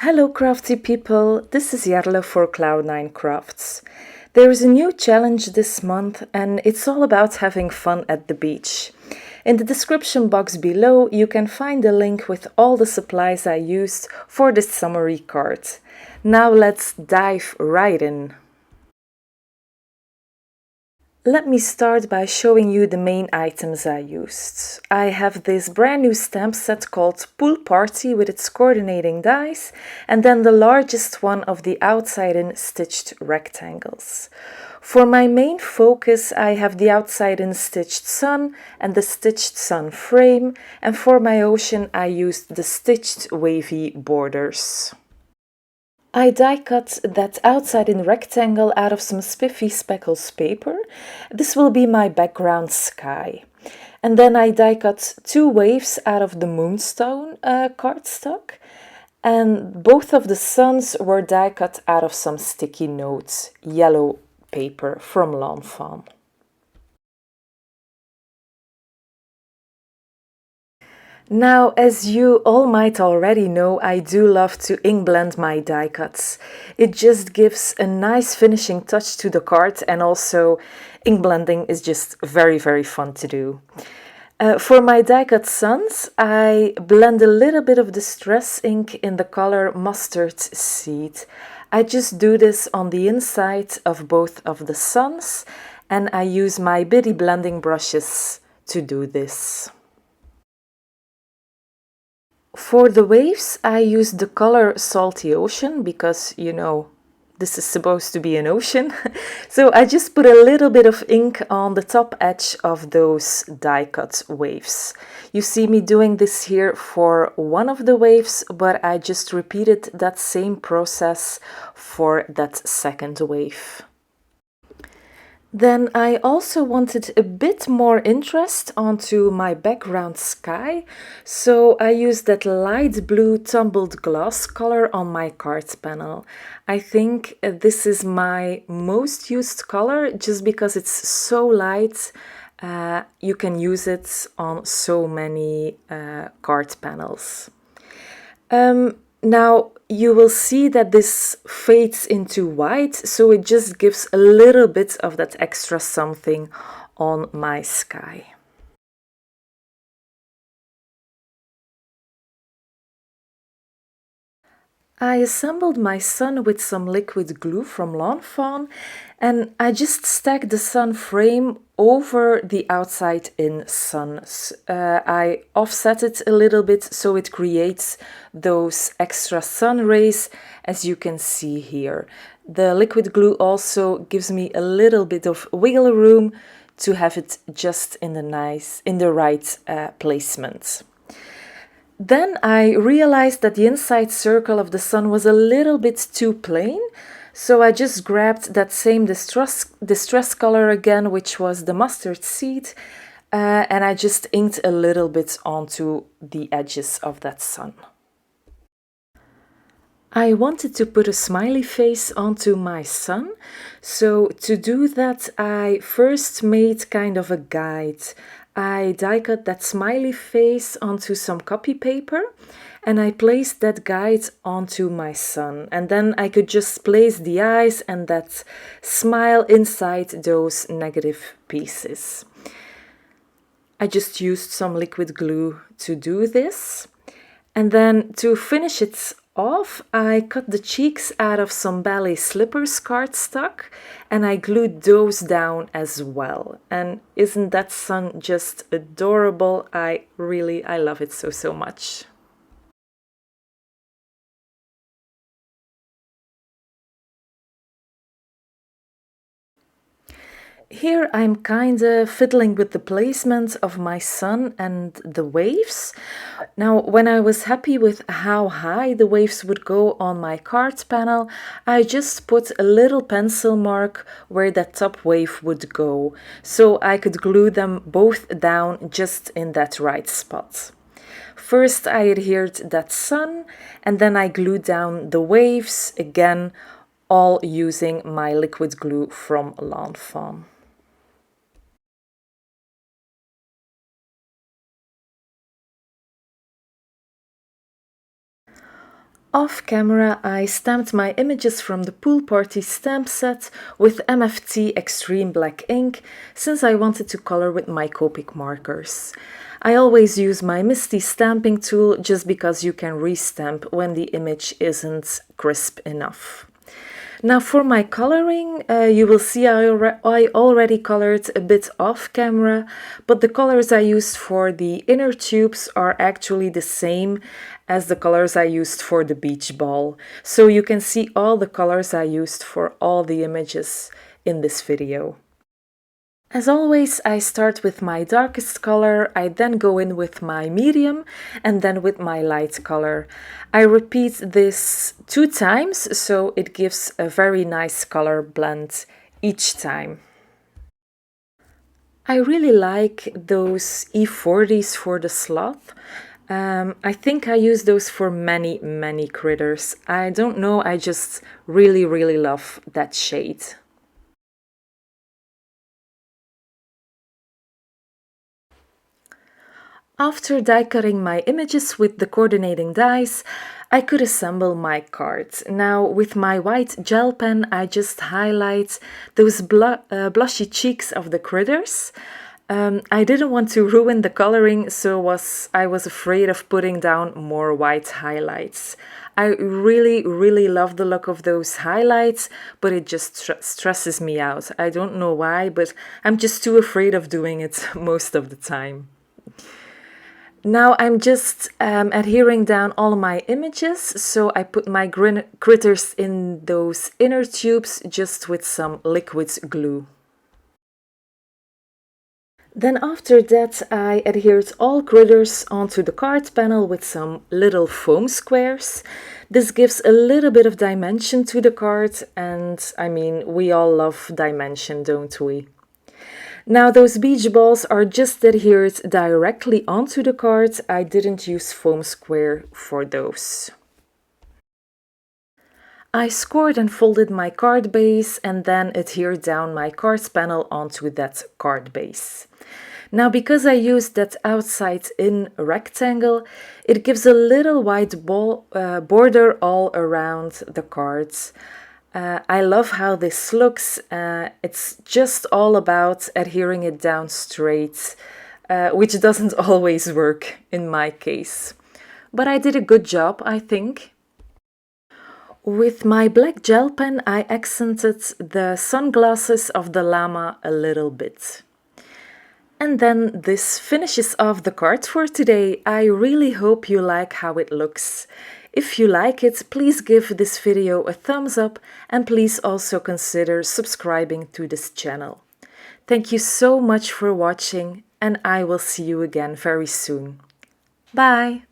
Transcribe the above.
Hello crafty people, this is Jarle for Cloud9 Crafts. There is a new challenge this month and it's all about having fun at the beach. In the description box below you can find a link with all the supplies I used for this summery card. Now let's dive right in. Let me start by showing you the main items I used. I have this brand new stamp set called Pool Party with its coordinating dies, and then the largest one of the outside-in stitched rectangles. For my main focus I have the outside-in stitched sun and the stitched sun frame, and for my ocean I used the stitched wavy borders. I die cut that outside-in rectangle out of some spiffy speckles paper. This will be my background sky. And then I die cut two waves out of the moonstone cardstock. And both of the suns were die cut out of some sticky notes, yellow paper from Lawn Fawn. Now, as you all might already know, I do love to ink blend my die cuts. It just gives a nice finishing touch to the card, and also ink blending is just very fun to do. For my die cut suns, I blend a little bit of distress ink in the color Mustard Seed. I just do this on the inside of both of the suns, and I use my bitty blending brushes to do this. For the waves, I used the color Salty Ocean because, you know, this is supposed to be an ocean. So I just put a little bit of ink on the top edge of those die cut waves. You see me doing this here for one of the waves, but I just repeated that same process for that second wave. Then I also wanted a bit more interest onto my background sky, so I used that light blue tumbled glass color on my card panel. I think this is my most used color just because it's so light. You can use it on so many card panels. Now you will see that this fades into white, so it just gives a little bit of that extra something on my sky. I assembled my sun with some liquid glue from Lawn Fawn, and I just stacked the sun frame over the outside-in sun. I offset it a little bit so it creates those extra sun rays, as you can see here. The liquid glue also gives me a little bit of wiggle room to have it just in the right placement. Then I realized that the inside circle of the sun was a little bit too plain, so I just grabbed that same distress color again, which was the mustard seed, and I just inked a little bit onto the edges of that sun. I wanted to put a smiley face onto my sun, so to do that I first made kind of a guide. I die cut that smiley face onto some copy paper and I placed that guide onto my sun, and then I could just place the eyes and that smile inside those negative pieces. I just used some liquid glue to do this, and then to finish it off, I cut the cheeks out of some ballet slippers cardstock and I glued those down as well. And isn't that sun just adorable? I love it so much. Here I'm kinda fiddling with the placement of my sun and the waves. Now, when I was happy with how high the waves would go on my card panel, I just put a little pencil mark where that top wave would go, so I could glue them both down just in that right spot. First I adhered that sun, and then I glued down the waves, again, all using my liquid glue from Lawn Fawn. Off camera, I stamped my images from the pool party stamp set with MFT Extreme Black ink, since I wanted to color with my Copic markers. I always use my Misty stamping tool just because you can restamp when the image isn't crisp enough. Now for my coloring, you will see I already colored a bit off camera, but the colors I used for the inner tubes are actually the same as the colors I used for the beach ball. So you can see all the colors I used for all the images in this video. As always, I start with my darkest color, I then go in with my medium and then with my light color. I repeat this 2 times, so it gives a very nice color blend each time. I really like those E40s for the sloth. I think I use those for many critters. I don't know, I just really love that shade. After die cutting my images with the coordinating dies, I could assemble my card. Now with my white gel pen I just highlight those blushy cheeks of the critters. I didn't want to ruin the coloring, so I was afraid of putting down more white highlights. I really love the look of those highlights, but it just stresses me out. I don't know why, but I'm just too afraid of doing it most of the time. Now I'm just adhering down all my images, so I put my critters in those inner tubes just with some liquid glue. Then after that I adhered all critters onto the card panel with some little foam squares. This gives a little bit of dimension to the card, and I mean, we all love dimension, don't we? Now those beach balls are just adhered directly onto the card. I didn't use foam square for those. I scored and folded my card base and then adhered down my card panel onto that card base. Now because I used that outside-in rectangle, it gives a little white border all around the cards. I love how this looks. It's just all about adhering it down straight, which doesn't always work in my case. But I did a good job, I think. With my black gel pen, I accented the sunglasses of the llama a little bit. And then this finishes off the card for today. I really hope you like how it looks. If you like it, please give this video a thumbs up and please also consider subscribing to this channel. Thank you so much for watching and I will see you again very soon. Bye!